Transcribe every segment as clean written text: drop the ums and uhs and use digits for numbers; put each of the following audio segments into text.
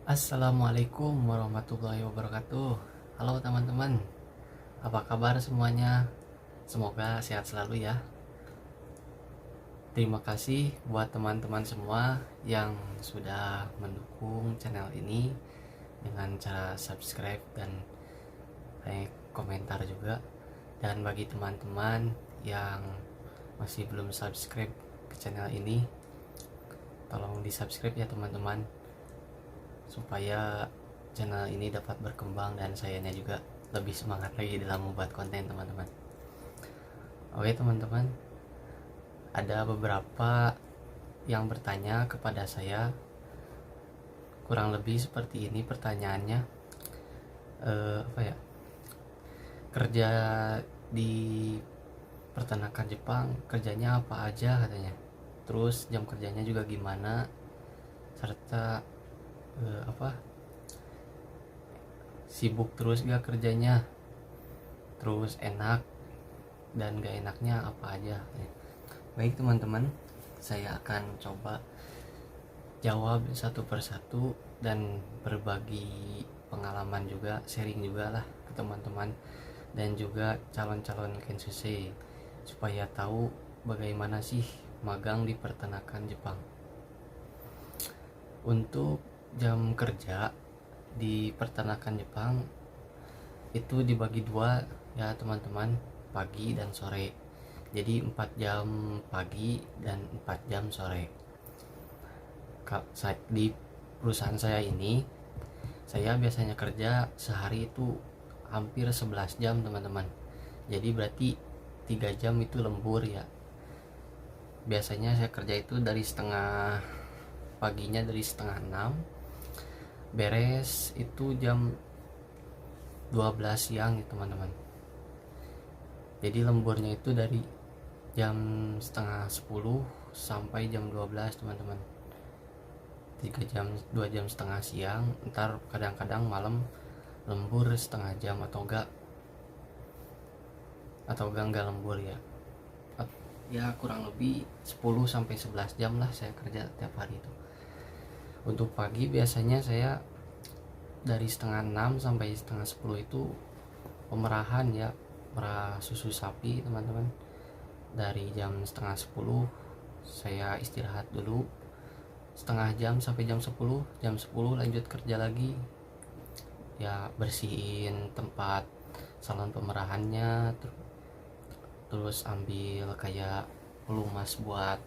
Assalamualaikum warahmatullahi wabarakatuh. Halo teman-teman, apa kabar semuanya? Semoga sehat selalu ya. Terima kasih buat teman-teman semua yang sudah mendukung channel ini dengan cara subscribe dan like, komentar juga. Dan bagi teman-teman yang masih belum subscribe ke channel ini, tolong di subscribe ya teman-teman, supaya channel ini dapat berkembang dan sayanya juga lebih semangat lagi dalam membuat konten teman-teman. Oke teman-teman, ada beberapa yang bertanya kepada saya, kurang lebih seperti ini pertanyaannya. Kerja di peternakan Jepang kerjanya apa aja katanya, terus jam kerjanya juga gimana, serta sibuk terus gak kerjanya, terus enak dan gak enaknya apa aja. Baik teman-teman, saya akan coba jawab satu persatu dan berbagi pengalaman juga, sharing juga lah ke teman-teman dan juga calon-calon Kensusei, supaya tahu bagaimana sih magang di peternakan Jepang. Untuk jam kerja di peternakan Jepang itu dibagi dua ya teman-teman, pagi dan sore. Jadi 4 jam pagi dan 4 jam sore. Di perusahaan saya ini, saya biasanya kerja sehari itu hampir 11 jam teman-teman. Jadi berarti 3 jam itu lembur ya. Biasanya saya kerja itu dari paginya dari setengah 6, beres itu jam 12 siang ya teman-teman. Jadi lemburnya itu dari jam setengah 10 sampai jam 12 teman-teman. 3 jam, 2 jam setengah siang, ntar kadang-kadang malam lembur setengah jam atau enggak lembur ya. Ya kurang lebih 10 sampai 11 jam lah saya kerja tiap hari itu. Untuk pagi biasanya saya dari setengah 6 sampai setengah 10 itu pemerahan ya, merah susu sapi teman-teman. Dari jam setengah 10 saya istirahat dulu setengah jam sampai jam 10. Jam 10 lanjut kerja lagi ya, bersihin tempat salon pemerahannya, terus ambil kayak pelumas buat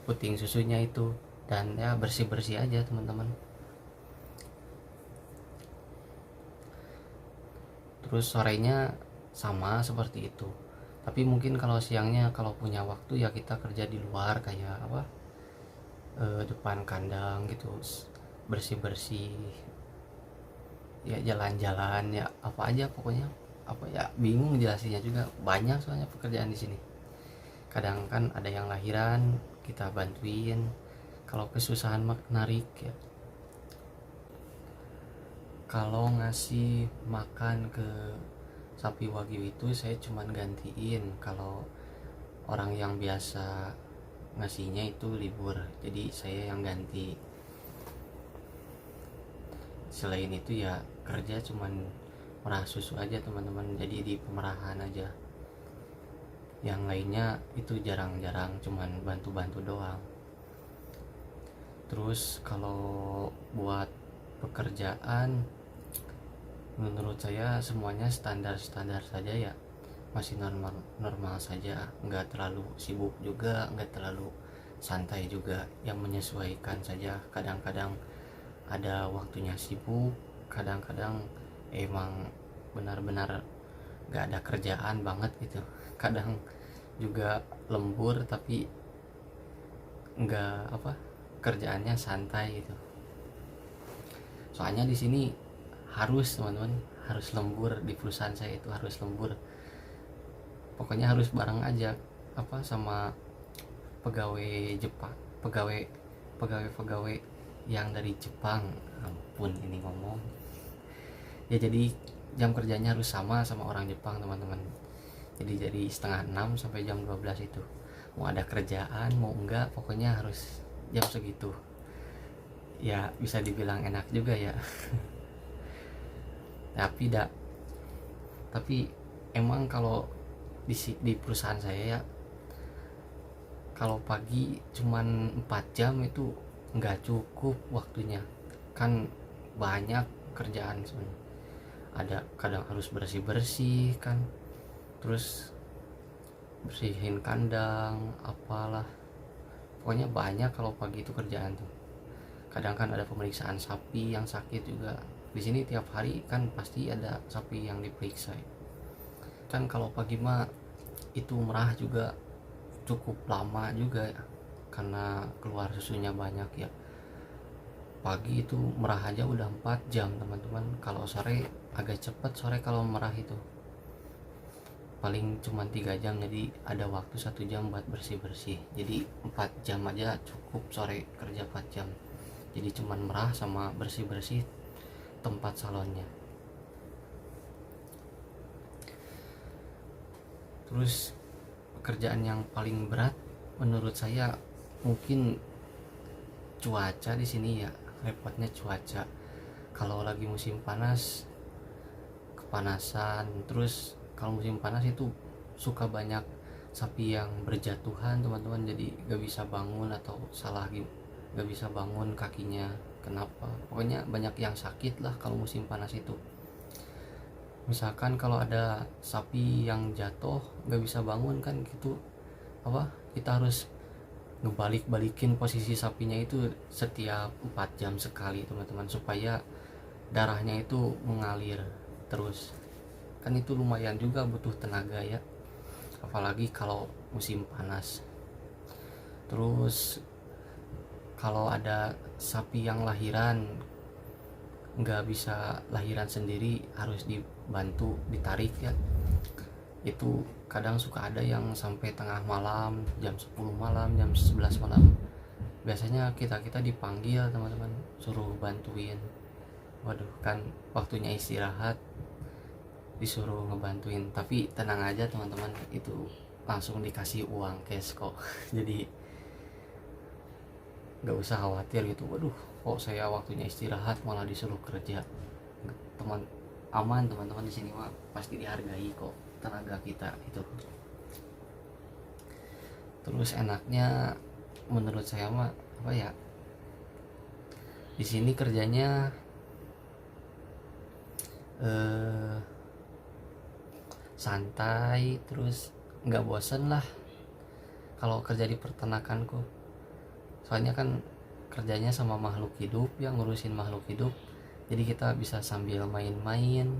puting susunya itu, dan ya bersih-bersih aja teman-teman. Terus sorenya sama seperti itu, tapi mungkin kalau siangnya kalau punya waktu ya kita kerja di luar kayak depan kandang gitu, bersih-bersih ya, jalan-jalan ya, apa aja pokoknya. Apa ya, bingung jelasinnya juga, banyak soalnya pekerjaan di sini. Kadang kan ada yang lahiran kita bantuin, kalau kesusahan narik ya. Kalau ngasih makan ke sapi wagyu itu saya cuman gantiin, kalau orang yang biasa ngasihnya itu libur, jadi saya yang ganti. Selain itu ya kerja cuman merah susu aja teman-teman, jadi di pemerahan aja. Yang lainnya itu jarang-jarang, cuman bantu-bantu doang. Terus kalau buat pekerjaan, menurut saya semuanya standar-standar saja ya, masih normal saja, nggak terlalu sibuk juga, nggak terlalu santai juga, yang menyesuaikan saja. Kadang-kadang ada waktunya sibuk, kadang-kadang emang benar-benar nggak ada kerjaan banget gitu. Kadang juga lembur tapi nggak kerjaannya santai gitu. Soalnya di sini harus teman-teman, harus lembur. Di perusahaan saya itu harus lembur, pokoknya harus bareng aja sama pegawai Jepang, pegawai yang dari Jepang. Ampun ini ngomong ya, jadi jam kerjanya harus sama orang Jepang teman-teman. Jadi setengah 6 sampai jam 12 itu, mau ada kerjaan mau enggak pokoknya harus jam segitu ya bisa dibilang enak juga ya. Tapi emang kalau di perusahaan saya ya, kalau pagi cuman 4 jam itu nggak cukup waktunya, kan banyak kerjaan sebenarnya. Ada kadang harus bersih kan, terus bersihin kandang apalah, pokoknya banyak kalau pagi itu kerjaan tuh. Kadang kan ada pemeriksaan sapi yang sakit juga. Di sini tiap hari kan pasti ada sapi yang diperiksa. Kan kalau pagi mah itu merah juga cukup lama juga ya, karena keluar susunya banyak ya. Pagi itu merah aja udah 4 jam teman-teman. Kalau sore agak cepat, sore kalau merah itu paling cuma 3 jam, jadi ada waktu 1 jam buat bersih-bersih. Jadi 4 jam aja cukup sore kerja 4 jam. Jadi cuman merah sama bersih-bersih tempat salonnya. Terus pekerjaan yang paling berat menurut saya mungkin cuaca di sini ya. Repotnya cuaca. Kalau lagi musim panas kepanasan, terus kalau musim panas itu suka banyak sapi yang berjatuhan teman-teman, jadi gak bisa bangun atau salah gak bisa bangun kakinya kenapa, pokoknya banyak yang sakit lah kalau musim panas itu. Misalkan kalau ada sapi yang jatuh gak bisa bangun kan gitu, kita harus ngebalik-balikin posisi sapinya itu setiap 4 jam sekali teman-teman, supaya darahnya itu mengalir terus. Kan itu lumayan juga butuh tenaga ya, apalagi kalau musim panas. Terus kalau ada sapi yang lahiran nggak bisa lahiran sendiri, harus dibantu ditarik ya, itu kadang suka ada yang sampai tengah malam, jam 10 malam, jam 11 malam. Biasanya kita dipanggil teman-teman, suruh bantuin. Waduh, kan waktunya istirahat disuruh ngebantuin. Tapi tenang aja teman-teman, itu langsung dikasih uang cash kok. Jadi nggak usah khawatir gitu, waduh kok saya waktunya istirahat malah disuruh kerja. Aman teman-teman, di sini mah pasti dihargai kok tenaga kita itu. Terus enaknya menurut saya mah di sini kerjanya santai, terus nggak bosen lah kalau kerja di peternakanku. Soalnya kan kerjanya sama makhluk hidup, yang ngurusin makhluk hidup, jadi kita bisa sambil main-main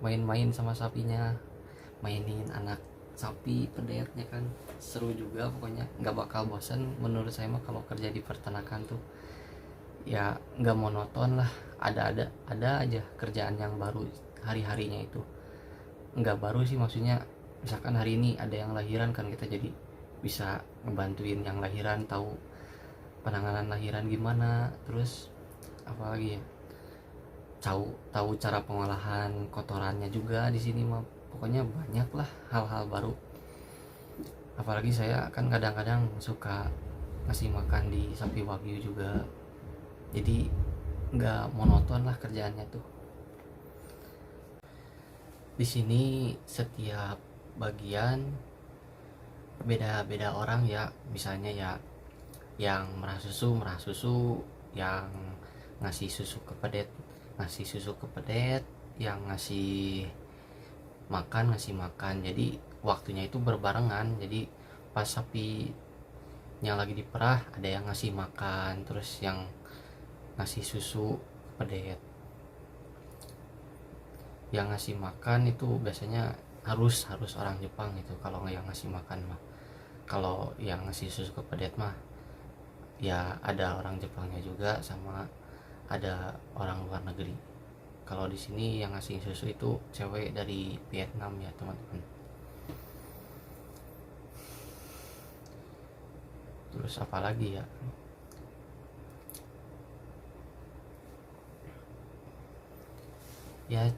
main-main sama sapinya, mainin anak sapi pedetnya kan seru juga. Pokoknya nggak bakal bosan menurut saya mah kalau kerja di peternakan tuh ya, nggak monoton lah, ada aja kerjaan yang baru hari-harinya. Itu nggak baru sih, maksudnya misalkan hari ini ada yang lahiran kan, kita jadi bisa ngebantuin yang lahiran, tahu penanganan lahiran gimana. Terus apalagi ya, tahu cara pengolahan kotorannya juga di sini mah. Pokoknya banyak lah hal-hal baru. Apalagi saya kan kadang-kadang suka ngasih makan di sapi wagyu juga, jadi nggak monoton lah kerjaannya tuh. Di sini setiap bagian beda-beda orang ya. Misalnya ya, yang merah susu, yang ngasih susu ke pedet, yang ngasih makan. Jadi waktunya itu berbarengan. Jadi pas sapinya lagi diperah ada yang ngasih makan, terus yang ngasih susu ke pedet. Yang ngasih makan itu biasanya harus orang Jepang itu kalau yang ngasih makan mah. Kalau yang ngasih susu ke pedet mah ya ada orang Jepangnya juga, sama ada orang luar negeri. Kalau di sini yang ngasih susu itu cewek dari Vietnam ya teman-teman. Terus apa lagi ya,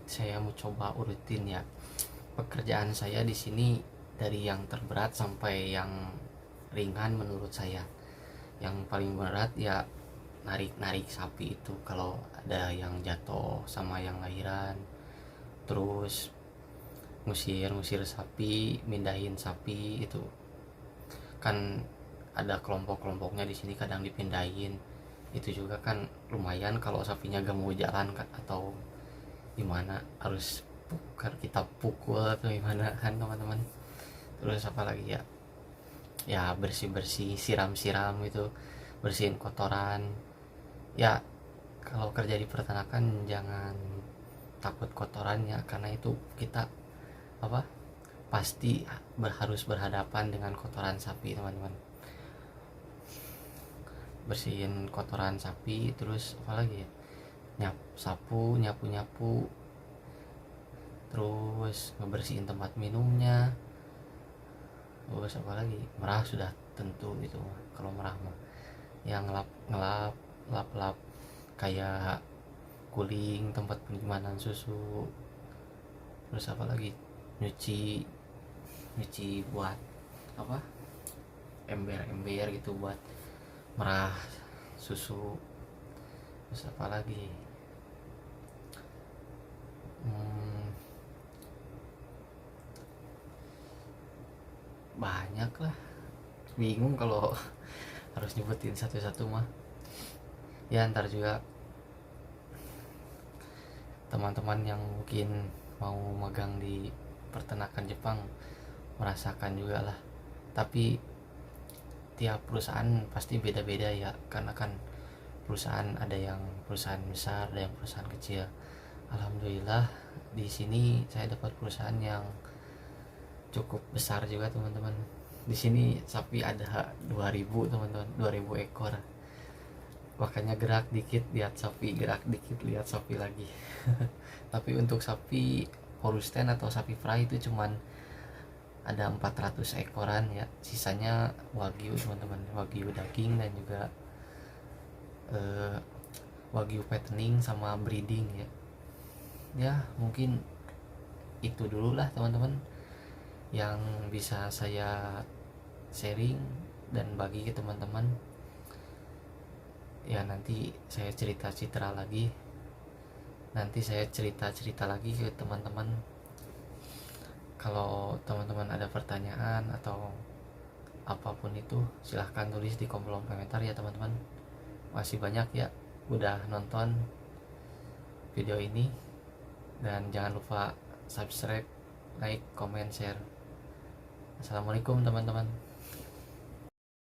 saya mau coba urutin ya pekerjaan saya di sini, dari yang terberat sampai yang ringan menurut saya. Yang paling berat ya narik sapi itu kalau ada yang jatuh sama yang lahiran, terus ngusir sapi, mindahin sapi itu kan ada kelompoknya di sini, kadang dipindahin. Itu juga kan lumayan kalau sapinya gak mau jalan kan, atau gimana harus kita pukul atau gimana kan teman-teman. Terus apa lagi ya, bersih siram itu, bersihin kotoran ya. Kalau kerja di peternakan jangan takut kotorannya, karena itu kita pasti harus berhadapan dengan kotoran sapi teman-teman. Bersihin kotoran sapi, terus apa lagi ya, nyapu, terus ngebersihin tempat minumnya. Terus apa lagi, merah sudah tentu itu. Kalau merah mah yang lap kayak guling tempat penyimpanan susu. Terus apa lagi, nyuci buat ember gitu buat merah susu. Terus apa lagi, banyak lah, bingung kalau harus nyebutin satu-satu mah. Ya ntar juga teman-teman yang mungkin mau magang di peternakan Jepang merasakan juga lah. Tapi tiap perusahaan pasti beda-beda ya, karena kan perusahaan ada yang perusahaan besar, ada yang perusahaan kecil. Alhamdulillah di sini saya dapat perusahaan yang cukup besar juga teman-teman. Di sini sapi ada 2000 teman-teman, 2000 ekor. Makanya gerak dikit lihat sapi, gerak dikit lihat sapi lagi. Tapi untuk sapi Holstein atau sapi Fry itu cuman ada 400 ekoran ya. Sisanya wagyu teman-teman, wagyu daging dan juga wagyu fattening sama breeding ya. Ya mungkin itu dulu lah teman-teman yang bisa saya sharing dan bagi ke teman-teman. Ya nanti saya cerita lagi, ke teman-teman. Kalau teman-teman ada pertanyaan atau apapun itu, silahkan tulis di kolom komentar ya teman-teman. Masih banyak ya udah nonton video ini, dan jangan lupa subscribe, like, comment, share. Assalamualaikum teman-teman.